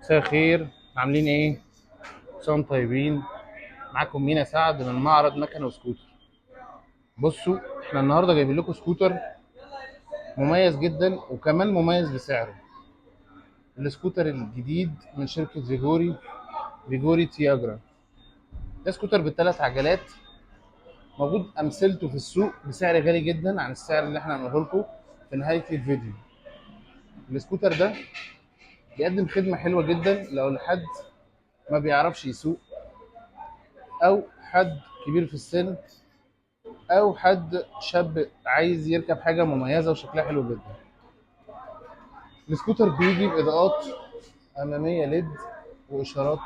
مساء الخير، عاملين ايه؟ كل سنة وانتم طيبين. معاكم مينا سعد من معرض مكنة وسكوتر. بصوا، احنا النهارده جايبين لكم سكوتر مميز جدا وكمان مميز بسعره. السكوتر الجديد من شركة فيجوري تياجرا. ده سكوتر بالثلاث عجلات، موجود امثلته في السوق بسعر غالي جدا عن السعر اللي احنا هنقوله لكم في نهاية الفيديو. السكوتر ده بيقدم خدمة حلوة جدا لو لحد ما بيعرفش يسوق، او حد كبير في السن، او حد شاب عايز يركب حاجه مميزه وشكلها حلو جدا. السكوتر بيجي باضاءات اماميه ليد، واشارات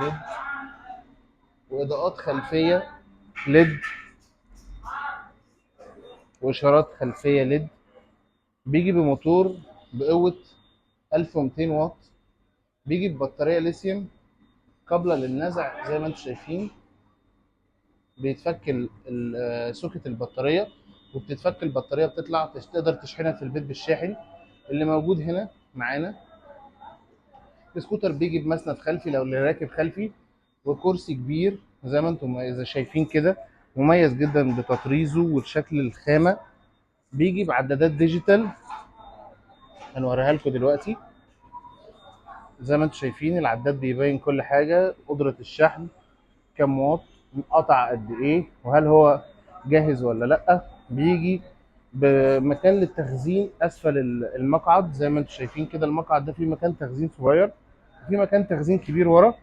ليد، واضاءات خلفيه ليد، واشارات خلفيه ليد. بيجي بموتور بقوه 1200 واط. بيجي ببطاريه ليثيوم قابله للنزع زي ما انتم شايفين. بيتفك سوكت البطاريه، وبتتفك البطاريه بتطلع تقدر تشحنها في البيت بالشاحن اللي موجود هنا معانا. السكوتر بيجي بمسند خلفي لو اللي راكب خلفي، وكرسي كبير زي ما انتم اذا شايفين كده، مميز جدا بتطريزه والشكل الخامه. بيجي بعدادات ديجيتال هنوريها لكم دلوقتي. زي ما انتم شايفين العداد بيبين كل حاجه، قدره الشحن، كام واط، قطع قد ايه، وهل هو جاهز ولا لا. بيجي بمكان للتخزين اسفل المقعد. زي ما انتم شايفين كده المقعد ده فيه مكان تخزين صغير، في مكان تخزين كبير ورا،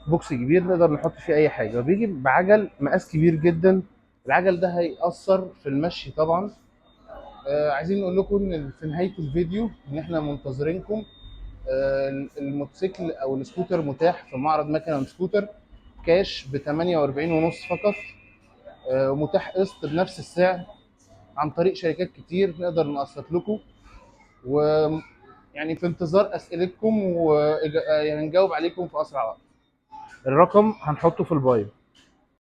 بوكس كبير نقدر نحط فيه اي حاجه. وبيجي بعجل مقاس كبير جدا. العجل ده هيأثر في المشي طبعا. عايزين نقول لكم ان في نهايه الفيديو ان احنا منتظرينكم. الموتوسيكل او السكوتر متاح في معرض مكنه وسكوتر كاش ب 48 ونص فقط. ومتاح قسط بنفس السعر عن طريق شركات كتير نقدر نقسط لكم. ويعني في انتظار اسئلتكم، ويعني نجاوب عليكم في اسرع وقت. الرقم هنحطه في البايو.